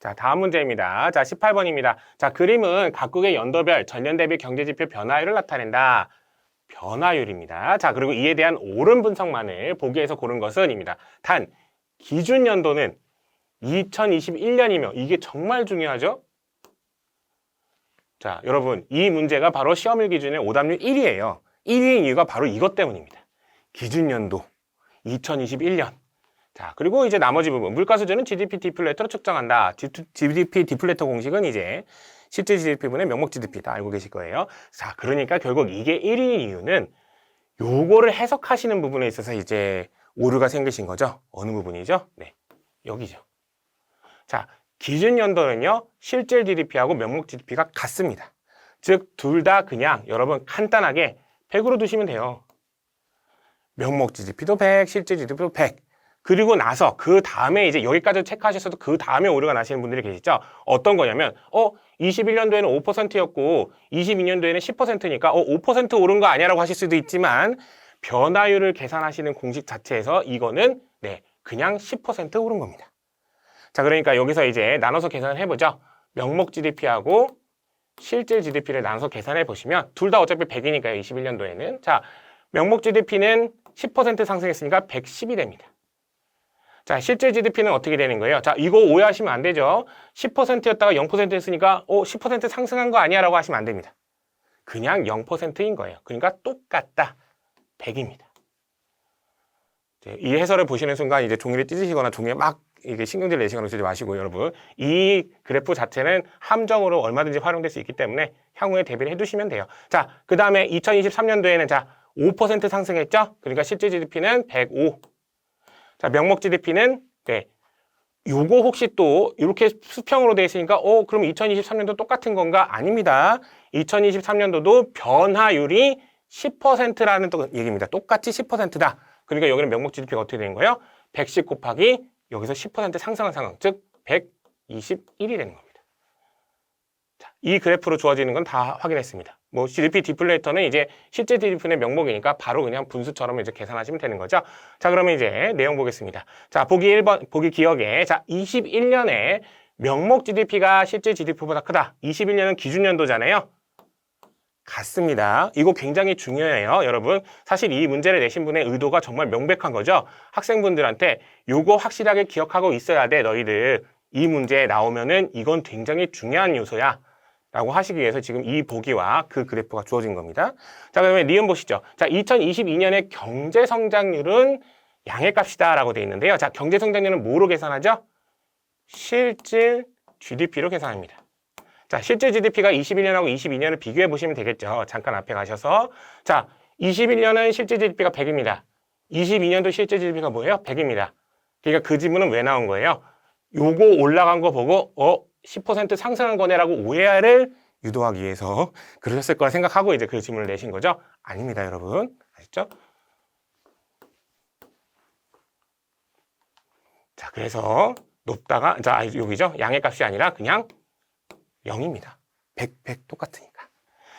자, 다음 문제입니다. 자, 18번입니다. 자, 그림은 각국의 연도별 전년 대비 경제지표 변화율을 나타낸다. 변화율입니다. 자, 그리고 이에 대한 옳은 분석만을 보기에서 고른 것은입니다. 단, 기준 연도는 2021년이며 이게 정말 중요하죠? 자, 여러분, 이 문제가 바로 시험일 기준의 오답률 1위예요. 1위인 이유가 바로 이것 때문입니다. 기준 연도 2021년. 자, 그리고 이제 나머지 부분, 물가 수준은 GDP 디플레터로 측정한다. GDP 디플레터 공식은 이제 실제 GDP분의 명목 GDP 다 알고 계실 거예요. 자, 그러니까 결국 이게 1위인 이유는 요거를 해석하시는 부분에 있어서 이제 오류가 생기신 거죠. 어느 부분이죠? 네, 여기죠. 자, 기준 연도는요, 실제 GDP하고 명목 GDP가 같습니다. 즉, 둘 다 그냥 여러분 간단하게 100으로 두시면 돼요. 명목 GDP도 100, 실제 GDP도 100. 그리고 나서 그 다음에 이제 여기까지 체크하셨어도 그 다음에 오류가 나시는 분들이 계시죠? 어떤 거냐면 21년도에는 5%였고 22년도에는 10%니까 5% 오른 거 아니야라고 하실 수도 있지만 변화율을 계산하시는 공식 자체에서 이거는 네, 그냥 10% 오른 겁니다. 자, 그러니까 여기서 이제 나눠서 계산을 해보죠. 명목 GDP하고 실질 GDP를 나눠서 계산해 보시면 둘 다 어차피 100이니까요. 21년도에는. 자, 명목 GDP는 10% 상승했으니까 110이 됩니다. 자, 실제 GDP는 어떻게 되는 거예요? 자, 이거 오해하시면 안 되죠. 10%였다가 0% 했으니까 10% 상승한 거 아니야 라고 하시면 안 됩니다. 그냥 0%인 거예요. 그러니까 똑같다. 100입니다. 이 해설을 보시는 순간 이제 종이를 찢으시거나 종이에 막 이게 신경질 내시거나 그러지 마시고 여러분. 이 그래프 자체는 함정으로 얼마든지 활용될 수 있기 때문에 향후에 대비를 해두시면 돼요. 자, 그 다음에 2023년도에는 자, 5% 상승했죠? 그러니까 실제 GDP는 105. 자, 명목 GDP는 네. 요거 혹시 또 이렇게 수평으로 되어 있으니까 그럼 2023년도 똑같은 건가? 아닙니다. 2023년도도 변화율이 10%라는 또 얘기입니다. 똑같이 10%다. 그러니까 여기는 명목 GDP가 어떻게 되는 거예요? 110 곱하기 여기서 10% 상승한 상황, 즉 121이 되는 겁니다. 자, 이 그래프로 주어지는 건 다 확인했습니다. 뭐 GDP 디플레이터는 이제 실제 GDP의 명목이니까 바로 그냥 분수처럼 이제 계산하시면 되는 거죠. 자, 그러면 이제 내용 보겠습니다. 자, 보기 1번, 보기 기억에 자, 21년에 명목 GDP가 실제 GDP보다 크다. 21년은 기준연도잖아요. 같습니다. 이거 굉장히 중요해요, 여러분. 사실 이 문제를 내신 분의 의도가 정말 명백한 거죠. 학생분들한테 요거 확실하게 기억하고 있어야 돼, 너희들. 이 문제에 나오면은 이건 굉장히 중요한 요소야. 라고 하시기 위해서 지금 이 보기와 그 그래프가 주어진 겁니다. 자, 그러면 니은 보시죠. 자, 2022년의 경제 성장률은 양의 값이다 라고 되어 있는데요. 자, 경제 성장률은 뭐로 계산하죠? 실질 GDP로 계산합니다. 자, 실제 GDP가 21년하고 22년을 비교해 보시면 되겠죠. 잠깐 앞에 가셔서. 자, 21년은 실제 GDP가 100입니다. 22년도 실제 GDP가 뭐예요? 100입니다. 그러니까 그 지문은 왜 나온 거예요? 요거 올라간 거 보고 10% 상승한 거네라고 오해를 유도하기 위해서 그러셨을 거라 생각하고 이제 그 질문을 내신 거죠? 아닙니다, 여러분. 아시죠? 자, 그래서 높다가 자, 여기죠. 양의 값이 아니라 그냥 0입니다. 100 똑같으니까.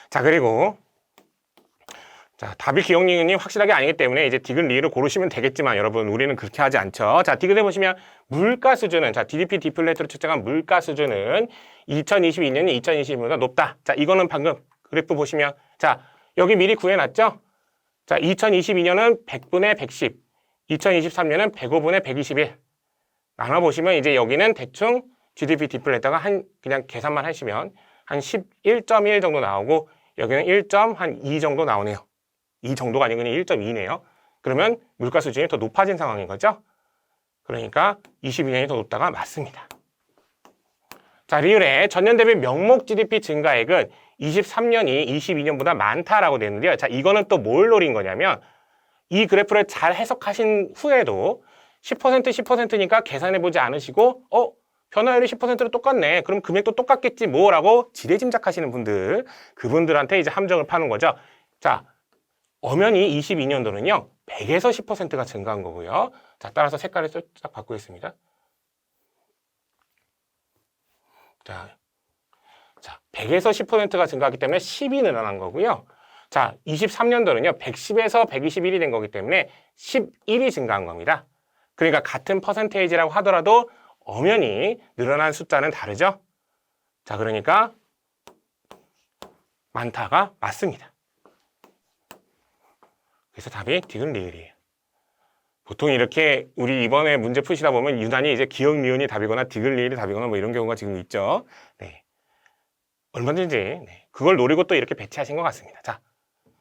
자, 그리고 자, 답이 기억력이 확실하게 아니기 때문에 이제 디귿 리를 고르시면 되겠지만 여러분 우리는 그렇게 하지 않죠. 자, 디귿에 보시면 물가 수준은 자, GDP 디플레이터로 측정한 물가 수준은 2022년이 2021년보다 높다. 자, 이거는 방금 그래프 보시면 자, 여기 미리 구해놨죠? 자, 2022년은 100분의 110, 2023년은 105분의 121. 나눠보시면 이제 여기는 대충 GDP 디플레이터가 그냥 계산만 하시면 한 11.1 정도 나오고 여기는 1.2 정도 나오네요. 2 정도가 아니고 1.2네요. 그러면 물가 수준이 더 높아진 상황인 거죠. 그러니까 22년이 더 높다가 맞습니다. 자, 리을의 전년 대비 명목 GDP 증가액은 23년이 22년보다 많다라고 되는데요. 자, 이거는 또 뭘 노린 거냐면 이 그래프를 잘 해석하신 후에도 10%니까 계산해보지 않으시고 변화율이 10%로 똑같네. 그럼 금액도 똑같겠지 뭐라고 지레짐작하시는 분들, 그분들한테 이제 함정을 파는 거죠. 자, 엄연히 22년도는요 100에서 10%가 증가한 거고요. 자, 따라서 색깔을 살짝 바꾸겠습니다. 자, 100에서 10%가 증가하기 때문에 10이 늘어난 거고요. 자, 23년도는요 110에서 121이 된 거기 때문에 11이 증가한 겁니다. 그러니까 같은 퍼센테이지라고 하더라도 엄연히 늘어난 숫자는 다르죠? 자, 그러니까 많다가 맞습니다. 그래서 답이 디귿 리을이에요. 보통 이렇게 우리 이번에 문제 푸시다 보면 유난히 이제 기역 니은이 답이거나 디귿 리을이 답이거나 뭐 이런 경우가 지금 있죠. 네. 얼마든지 네. 그걸 노리고 또 이렇게 배치하신 것 같습니다. 자,